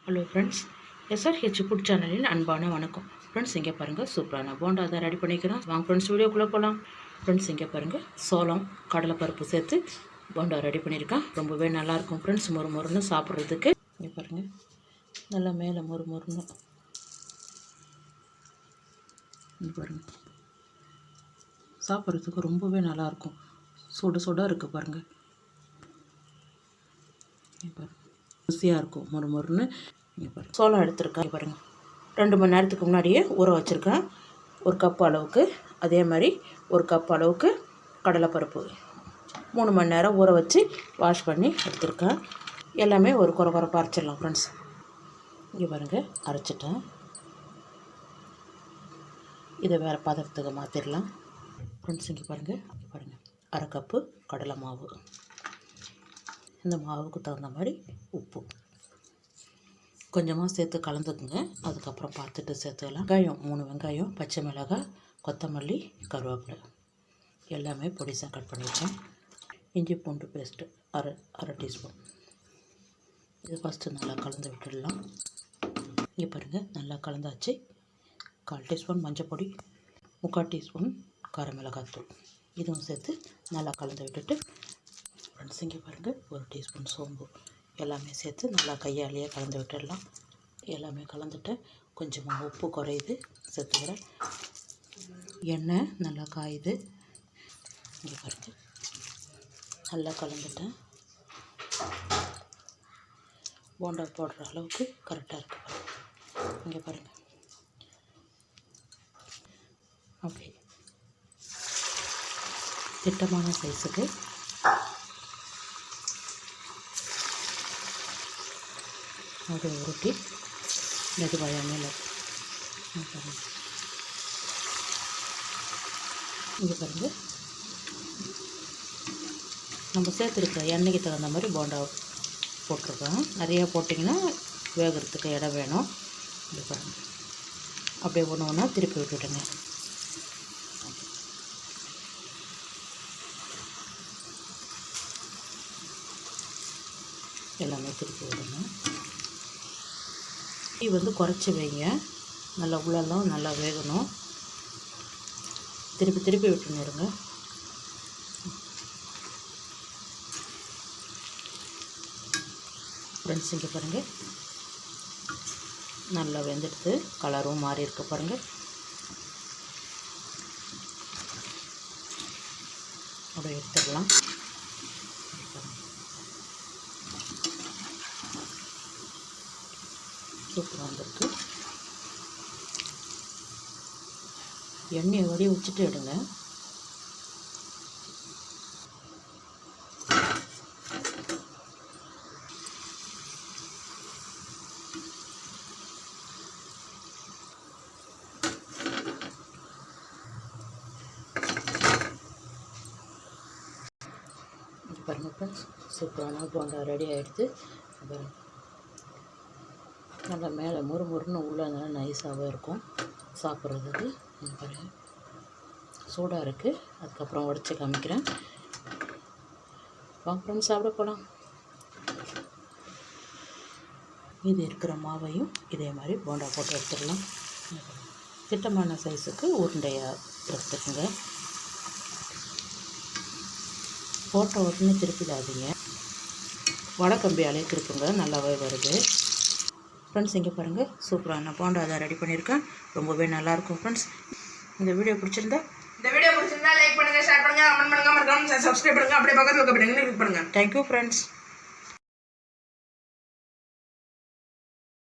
Hello friends, SRH food சேனலின் அன்பான வணக்கம். ஃப்ரெண்ட்ஸ், இங்கே பாருங்கள், சூப்பரான போண்டா தான் ரெடி பண்ணிக்கிறோம். வாங்க ஃப்ரெண்ட்ஸ், வீடியோக்குள்ளே போகலாம். ஃப்ரெண்ட்ஸ், இங்கே பாருங்கள், சோளம் கடலைப்பருப்பு சேர்த்து போண்டா ரெடி பண்ணியிருக்கேன். ரொம்பவே நல்லாயிருக்கும் ஃப்ரெண்ட்ஸ், மொறுன்னு சாப்பிட்றதுக்கு. இங்கே பாருங்கள், நல்லா மேலே மொறுன்னு. இங்கே பாருங்கள், சாப்பிட்றதுக்கு ரொம்பவே நல்லாயிருக்கும். சுட இருக்குது பாருங்கள். ருசியாக இருக்கும், மொறுன்னு. இங்கே பாருங்கள், சோளம் எடுத்துருக்கேன் பாருங்கள். 2 மணி நேரத்துக்கு முன்னாடியே ஊற வச்சுருக்கேன். 1 கப் அளவுக்கு. அதே மாதிரி 1 கப் அளவுக்கு கடலைப்பருப்பு 3 மணி நேரம் ஊற வச்சு வாஷ் பண்ணி எடுத்துருக்கேன். எல்லாமே ஒரு குறை அரைச்சிடலாம் ஃப்ரெண்ட்ஸ். இங்கே பாருங்கள், அரைச்சிட்டேன். இதை வேறு பாத்திரத்துக்கு மாற்றிடலாம் ஃப்ரெண்ட்ஸ். இங்கே பாருங்கள், 1/2 கப்பு கடலை மாவு. இந்த மாவுக்கு தகுந்த மாதிரி உப்பு கொஞ்சமாக சேர்த்து கலந்துக்குங்க. அதுக்கப்புறம் பார்த்துட்டு சேர்த்துக்கலாம். வெங்காயம் 3 வெங்காயம், பச்சை மிளகாய், கொத்தமல்லி, கருவேப்பிலை எல்லாமே பொடிசாக கட் பண்ணியிருக்கேன். இஞ்சி பூண்டு பேஸ்ட்டு அரை டீஸ்பூன். இது ஃபஸ்ட்டு நல்லா கலந்து விட்டுடலாம். இங்கே பாருங்கள், நல்லா கலந்தாச்சு. 1/4 டீஸ்பூன் மஞ்சள் பொடி, 3/4 டீஸ்பூன் கார மிளகாய்த்தூள் இதுவும் சேர்த்து நல்லா கலந்து விட்டுட்டு ஃப்ரெண்ட்ஸ், இங்கே பாருங்கள், 1 டீஸ்பூன் சோம்பு எல்லாமே சேர்த்து நல்லா கையாலேயே கலந்து விட்டுடலாம். எல்லாமே கலந்துட்டு கொஞ்சமாக உப்பு குறையுது சேர்த்துக்கிறேன். எண்ணெய் நல்லா காயுது. இங்கே பாருங்கள், நல்லா கலந்துட்டேன். போண்டா போடுற அளவுக்கு கரெக்டாக இருக்குது. இங்கே பாருங்கள், ஓகே, திட்டமான சைஸுக்கு அது உருட்டி மெதுவாக மேலே. இங்கே பாருங்கள், நம்ம சேர்த்துருக்க எண்ணெய்க்கு தகுந்த மாதிரி போண்டா போட்டிருக்கோம். நிறையா போட்டிங்கன்னா வேகிறதுக்கு இடம் வேணும். இங்கே பாருங்கள், அப்படியே ஒன்று திருப்பி விட்டுடுங்க. எல்லாமே திருப்பி விடுங்க. இது குறைச்சி வைங்க. நல்லா உள்ளெல்லாம் நல்லா வேகணும். திருப்பி விட்டுருங்க. ஃப்ரெண்ட்ஸ், இங்கே பாருங்கள், நல்லா வெந்துடுது. கலரும் மாறி இருக்கு பாருங்கள். அப்படியே எடுத்துடலாம். சூப்பராக வந்துருக்கு. எண்ணெயை வடி வச்சுட்டு எடுங்க. பாருங்கள் ஃப்ரெண்ட்ஸ், சூப்பரான போண்டா ரெடி ஆகிடுது. நல்லா மேலே மொறுன்னு உள்ளே நல்லா நைஸாகவே இருக்கும் சாப்பிட்றதுக்கு. பாருங்கள், சூடாக இருக்குது. அதுக்கப்புறம் உடச்சி காமிக்கிறேன். வாங்க ஃப்ரெண்ட்ஸ், சாப்பிட போகலாம். இது இருக்கிற மாவையும் இதே மாதிரி போண்டா போட்டு எடுத்துடலாம். திட்டமான சைஸுக்கு உருண்டையாக எடுத்துக்கோங்க. போட்ட உடனே திருப்பிடாதீங்க. வடக்கம்பியாலே திருப்புங்க, நல்லாவே வருது. ஃப்ரெண்ட்ஸ், இங்கே பாருங்கள், சூப்பரான போண்டா அதை ரெடி பண்ணியிருக்கேன். ரொம்பவே நல்லாயிருக்கும் ஃப்ரெண்ட்ஸ். இந்த வீடியோ பிடிச்சிருந்தா லைக் பண்ணுங்கள், ஷேர் பண்ணுங்கள், கமெண்ட் பண்ணுங்கள், மறக்காம சப்ஸ்கிரைப் பண்ணுங்கள். அப்படியே பக்கத்தில் இருக்க பட்டனை கிளிக் பண்ணுங்கள். Thank you friends.